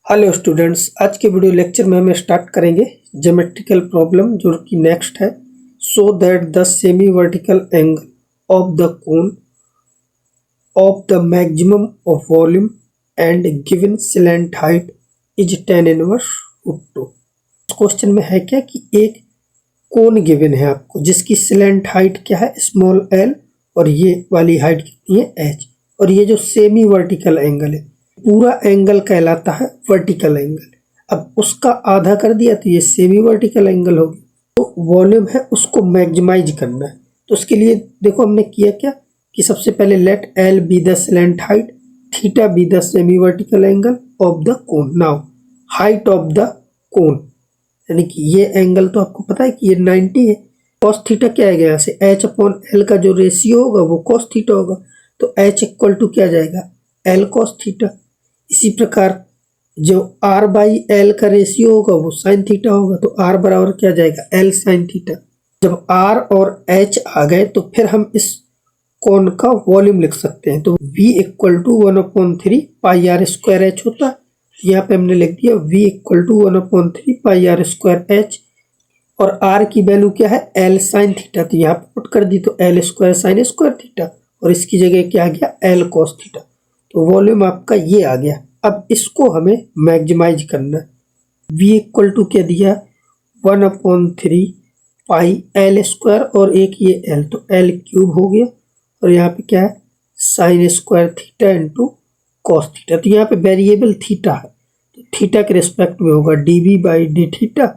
Hello students, आज के video lecture में हम स्टार्ट करेंगे ज्योमेट्रिकल प्रॉब्लम जो कि नेक्स्ट है। So that the semi vertical angle of the cone of the maximum of volume and given slant height is tan inverse √2। Question में है क्या कि एक कोन गिवन है आपको जिसकी स्लैंट हाइट क्या है स्मॉल l और ये वाली हाइट कितनी है h, और ये जो सेमी वर्टिकल एंगल है पूरा एंगल कहलाता है वर्टिकल एंगल। अब उसका आधा कर दिया तो ये सेमी वर्टिकल एंगल होगी। तो वॉल्यूम है उसको मैक्सिमाइज करना है, तो उसके लिए देखो हमने किया क्या कि सबसे पहले let L be the slant height, theta be the semi vertical angle of the cone. Now height of the cone यानी कि ये एंगल तो आपको पता है कि ये 90 है। कॉस थीटा क्या है, यहाँ से एच अपॉन एल का जो रेशियो होगा वो कॉस थीटा होगा, तो एच इक्वल टू क्या जाएगा एल कॉस थीटा। इसी प्रकार जो r बाई एल का रेशियो होगा वो साइन थीटा होगा, तो r बराबर क्या जाएगा एल साइन थीटा। जब r और h आ गए तो फिर हम इस कोन का वॉल्यूम लिख सकते हैं, तो v equal to 1/3 pi r square h होता है। यहाँ पे हमने लिख दिया v equal to 1/3 pi r square h, और r की वैल्यू क्या है एल साइन थीटा, तो यहाँ पे पुट कर दी तो L square sine square theta, और इसकी जगह क्या आ गया एल कॉस थीटा। तो वॉल्यूम आपका ये आ गया। अब इसको हमें मैक्सिमाइज करना है। v इक्वल टू क्या दिया 1/3 पाई एल स्क्वायर और एक ये l, तो l क्यूब हो गया, और यहाँ पे क्या है sign square theta into cos theta. तो यहाँ पे वेरिएबल थीटा है, तो थीटा के रिस्पेक्ट में होगा dv by d theta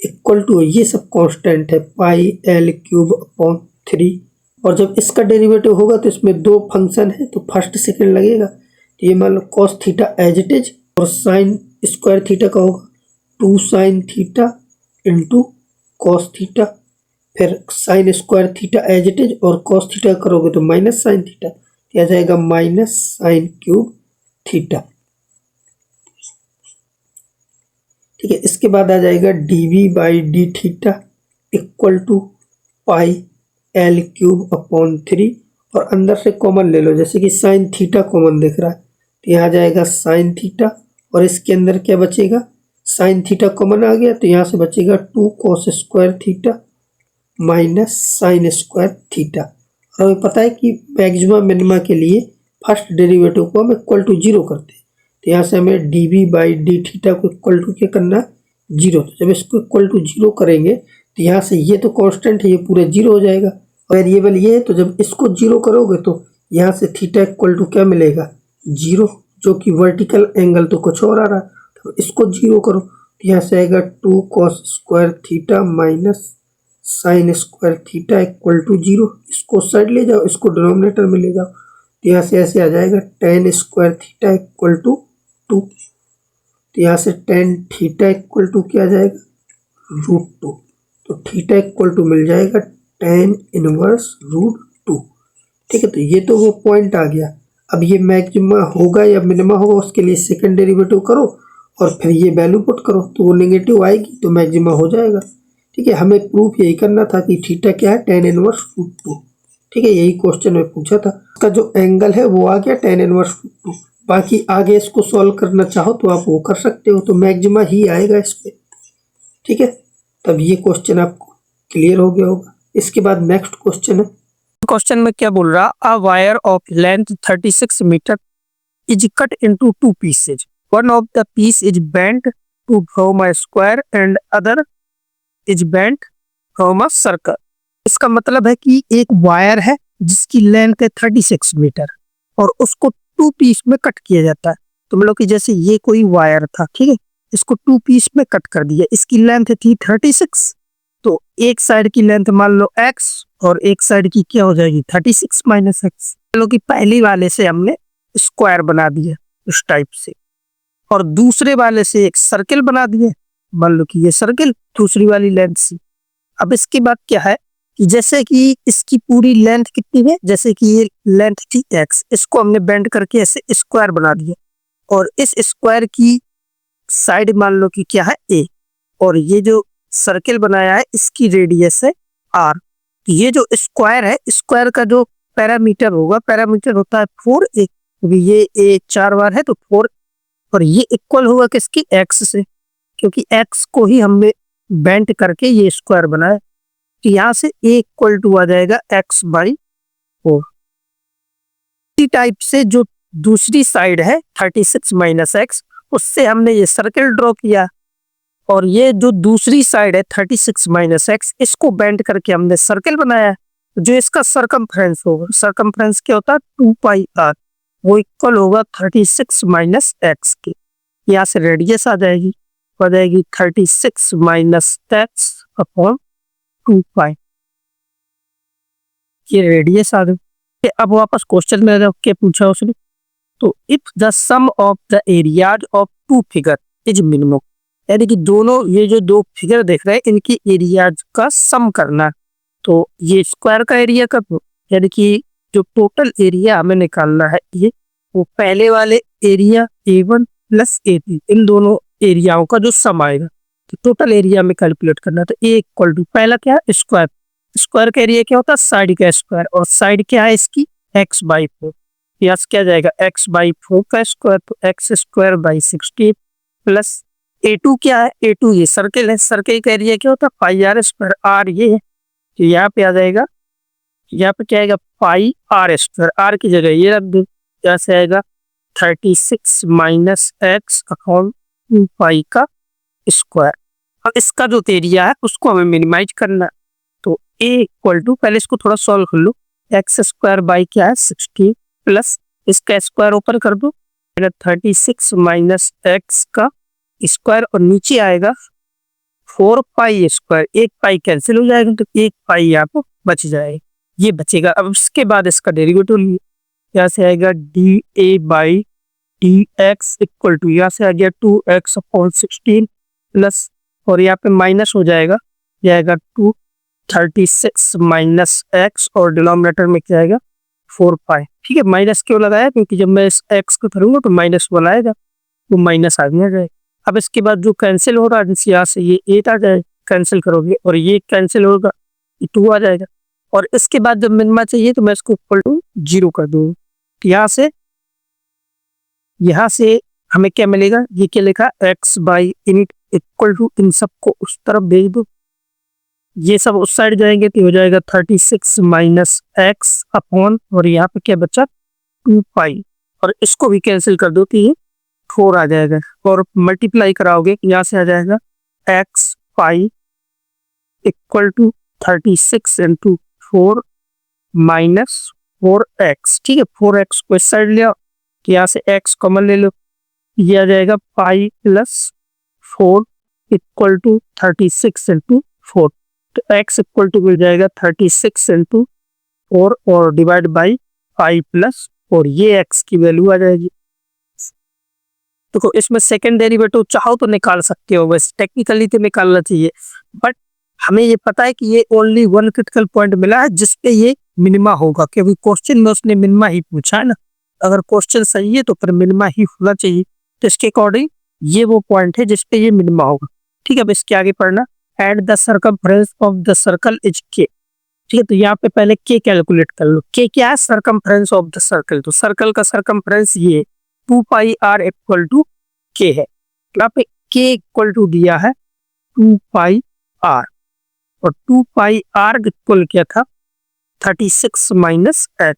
equal to ये सब कांस्टेंट है पाई एल क्यूब अपॉन 3। और जब इसका डेरिवेटिव होगा तो इसमें दो फंक्शन है तो फर्स्ट सेकंड लगेगा, तो ये मान लो cos theta as it is, और साइन स्क्वायर थीटा का होगा 2 sine theta into cos theta, फिर sine square theta as it is और कॉस थीटा करोगे तो माइनस साइन थीटा, तो आ जाएगा माइनस साइन क्यूब थीटा। ठीक है, इसके बाद आ जाएगा dv by d theta equal to pi L cube upon 3, और अंदर से कॉमन ले लो, जैसे कि साइन थीटा कॉमन दिख रहा है तो यहाँ जाएगा साइन थीटा, और इसके अंदर क्या बचेगा साइन थीटा कॉमन आ गया तो यहाँ से बचेगा 2 cos square theta minus sine square theta. और हमें पता है कि मैक्सिमा मिनिमा के लिए फर्स्ट डेरिवेटिव को हम इक्वल टू 0 करते हैं, तो यहाँ से हमें dv बाई डी थीटा को इक्वल टू क्या करना है 0। तो जब इसको इक्वल टू 0 करेंगे तो यहाँ से ये तो कांस्टेंट है ये पूरा 0 हो जाएगा, वेरिएबल ये है, तो जब इसको 0 करोगे तो यहाँ से थीटा इक्वल टू क्या मिलेगा 0, जो कि वर्टिकल एंगल तो कुछ और आ रहा है, तो इसको 0 करो तो यहाँ से आएगा 2 cos square theta minus sine square theta equal to 0। इसको साइड ले जाओ, इसको डिनोमिनेटर में ले जाओ, तो यहाँ से ऐसे आ जाएगा tan square theta equal to 2, तो यहाँ से tan थीटा इक्वल टू क्या आ जाएगा √2, तो थीटा इक्वल टू मिल जाएगा tan इनवर्स √2। ठीक है, तो ये तो वो पॉइंट आ गया। अब ये मैक्सिमा होगा या मिनिमा होगा उसके लिए सेकंड डेरिवेटिव करो और फिर ये वैल्यू पुट करो, तो वो नेगेटिव आएगी तो मैक्सिमा हो जाएगा। ठीक है, हमें प्रूफ यही करना था कि थीटा क्या है tan इनवर्स √2। ठीक है, यही क्वेश्चन में पूछा था। इसका जो एंगल है वो आ गया tan इनवर्स √2। बाकी आगे इसको सॉल्व करना चाहो तो आप वो कर सकते हो, तो मैक्सिमा ही आएगा इस पे। ठीक है, तब ये क्वेश्चन आपको क्लियर हो गया होगा। इसके बाद नेक्स्ट क्वेश्चन है, क्वेश्चन में क्या बोल रहा, a wire of length 36 metre is cut into 2 pieces, one of the piece is bent to form a square and other is bent from a circle. इसका मतलब है कि एक वायर है जिसकी लेंथ है 36 मीटर और उसको 2 पीस में कट किया जाता है। तो मतलब कि जैसे ये कोई वायर था, ठीक है, इसको 2 पीस में कट कर दिया, इसकी लेंथ थी 36, तो एक साइड की लेंथ मान लो x और एक साइड की क्या हो जाएगी 36 माइनस एक्स। मतलब कि पहली वाले से हमने स्क्वायर बना दिया इस टाइप से, और दूसरे वाले से एक सर्किल बना दिए, मान लो कि ये सर्किल दूसरी वाली लेंथ से। अब इसके बाद क्या है कि जैसे कि इसकी पूरी लेंथ कितनी है, जैसे कि ये लेंथ थी x, इसको हमने बेंड करके ऐसे स्क्वायर बना दिया, और इस स्क्वायर की साइड मान लो कि क्या है a, और ये जो सर्किल बनाया है इसकी रेडियस है r। तो ये जो स्क्वायर है, स्क्वायर का जो पैरामीटर होगा, पैरामीटर होता है 4a, क्योंकि ये a 4 बार है तो 4, और ये इक्वल होगा किसकी, एक्स से, क्योंकि एक्स को ही हमने बेंट करके ये स्क्वायर बनाया। तो यहाँ से ए इक्वल टू आ जाएगा एक्स बाई 4। इसी टाइप से जो दूसरी साइड है 36 माइनस एक्स, उससे हमने ये सर्कल ड्रॉ किया, और ये जो दूसरी साइड है 36 माइनस एक्स, इसको बेंड करके हमने सर्कल बनाया। जो इसका सरकमफ्रेंस होगा, सरकमफ्रेंस क्या होता है 2 पाई आर, वो इक्वल होगा 36 माइनस एक्स के। यहाँ से रेडियस आ जाएगी 36 माइनस एक्स अपॉन 2 पाई, ये रेडियस आ गई। अब वापस क्वेश्चन में क्या पूछा उसने, तो if the sum of the areas of two figure is minimum, यानी कि दोनों ये जो दो फिगर देख रहे हैं इनकी एरियाज का सम करना। तो ये स्क्वायर का एरिया का, यानी कि जो टोटल एरिया हमें निकालना है ये, वो पहले वाले एरिया A1 प्लस A2, इन दोनों एरियाओं का जो सम आएगा, तो टोटल एरिया में कैलकुलेट करना। तो A इक्वल टू पहला क्या है स्क्वायर, स्क्वायर का एरिया क्या होता है साइड का स्क्वायर, और साइड क्या है इसकी x बाई 4, यहाँ से क्या जाएगा x बाई 4 का स्क्वायर, तो x square by 16 plus A2 क्या है, A2 ये सर्कल है, सर्कल का एरिया क्या होता है पाई आर स्क्वायर, आर ये है, तो यहाँ पे आ जाएगा, यहाँ पे क्या आएगा पाई आर स्क्वायर, आर की जगह ये रख दो, यहाँ से आएगा 36 माइनस एक्स अपॉन 2 पाई का स्क्वायर। अब इसका जो एरिया है उसको हमें मिनिमाइज करना है, तो a इक्वल टू, पहले इसको थोड़ा सॉल्व कर लो, एक्स स्क्वायर बाई क्या है 16 प्लस इसका स्क्वायर ऊपर कर दो, 36 माइनस एक्स का स्क्वायर, और नीचे आएगा 4 पाई स्क्वायर, एक पाई कैंसिल हो जाएगा तो एक पाई यहाँ पर बच जाएगा, ये बचेगा। अब उसके बाद इसका डेरिवेटिव लिए, यहाँ से आएगा d a by d x equal to, यहाँ से आ गया 2x अपॉन 16 प्लस, और यहाँ पे माइनस हो जाएगा, यह आएगा 36 माइनस एक्स, और डिनोमिनेटर में क्या आएगा 4 पाई। ठीक है, माइनस क्यों लगाया, क्योंकि जब मैं इस एक्स को करूंगा तो माइनस वन आएगा, तो माइनस आ जाएगा। अब इसके बाद जो कैंसिल हो रहा है, यहाँ से ये 8 आ जाएगा, कैंसिल करोगे और ये कैंसिल होगा, ये 2 आ जाएगा, और इसके बाद जब मिनिमा चाहिए तो मैं इसको इक्वल टू 0 कर दूंगा। यहाँ से हमें क्या मिलेगा, ये क्या लिखा x बाई इनिट इक्वल टू, इन सबको उस तरफ भेज दो, ये सब उस साइड जाएंगे तो हो जाएगा 36 माइनस एक्स अपॉन, और यहाँ पे क्या बचा 2 पाई, और इसको भी कैंसिल कर दो तो ये 4 आ जाएगा, और मल्टीप्लाई कराओगे यहाँ से आ जाएगा x pi equal to 36 into 4 minus 4x। ठीक है, 4x को इस साइड ले आओ, यहाँ से x कॉमन ले लो, ये आ जाएगा pi plus 4 equal to 36 into 4, तो x इक्वल टू मिल जाएगा 36 इंटू 4 और डिवाइड बाई पाई प्लस 4, ये x की वैल्यू आ जाएगी। तो इसमें सेकंड डेरिवेटिव चाहो तो निकाल सकते हो, बस टेक्निकली तो निकालना चाहिए, बट हमें ये पता है कि ये ओनली वन क्रिटिकल पॉइंट मिला है जिसपे ये मिनिमा होगा, क्योंकि क्वेश्चन में उसने मिनिमा ही पूछा है ना, अगर क्वेश्चन सही है तो फिर मिनिमा ही होना चाहिए, तो इसके अकॉर्डिंग ये वो पॉइंट है जिसपे ये मिनिमा होगा। ठीक है, अब इसके आगे पढ़ना, and the circumference of the circle is के। ठीक है, तो यहाँ पे पहले के कैलकुलेट कर लो, के क्या है सर्कमफ्रेंस ऑफ द सर्कल, तो सर्कल का सर्कमफ्रेंस ये 2 पाई आर इक्वल टू के है, यहाँ पे के इक्वल टू दिया है 2 पाई आर, और 2 पाई आर इक्वल क्या था 36 माइनस एच,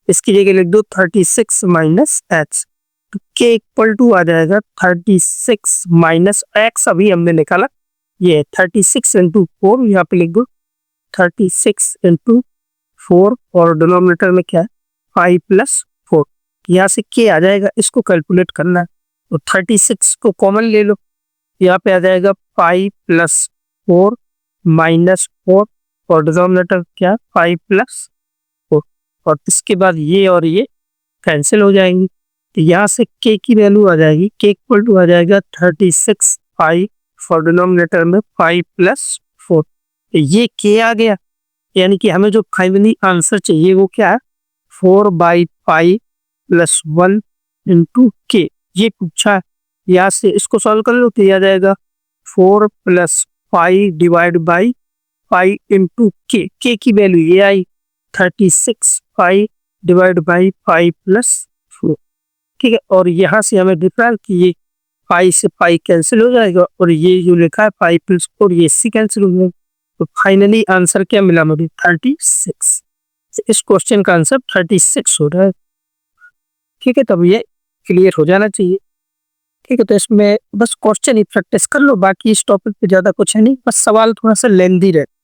इसकी जगह लिख दो 36 माइनस एच, तो के इक्वल टू आ जाएगा 36 माइनस एक्स, अभी हमने निकाला, ये 36 इंटू 4, यहाँ पे लिख दो 36 इंटू 4, और डिनोमिनेटर में क्या है 5 प्लस 4, यहाँ से के आ जाएगा, इसको कैलकुलेट करना है, तो 36 को कॉमन ले लो, यहाँ पे आ जाएगा 5 प्लस 4 माइनस 4, और डिनोमिनेटर क्या 5 प्लस 4, और इसके बाद ये और ये कैंसिल हो जाएंगी, तो यहाँ से के की वैल्यू आ जाएगी, के इक्वल टू आ जाएगा 36 पाई, फॉर डिनोमिनेटर में 5 प्लस 4, तो ये के आ गया, यानी कि हमें जो फाइनली आंसर चाहिए वो क्या है 4 बाई पाई प्लस 1 इंटू के, ये पूछा है। यहाँ से इसको सॉल्व कर लो तो ये आ जाएगा 4 plus pi divide by pi into के की वैल्यू ये आई 36 pi divide by pi plus 4, ठीक है, और यहाँ से हमें दिख रहा है कि ये पाई से पाई कैंसिल हो जाएगा और ये जो लिखा है पाई प्लस 4 ये इससे कैंसिल हो जाएगा। तो फाइनली आंसर क्या मिला मुझे? 36। इस क्वेश्चन का आंसर 36 हो रहा है। ठीक है, तब ये क्लियर हो जाना चाहिए। ठीक है, तो इसमें बस क्वेश्चन ही प्रैक्टिस कर लो, बाकी इस टॉपिक पे ज्यादा कुछ है नहीं, बस सवाल थोड़ा सा लेंदी रहता है।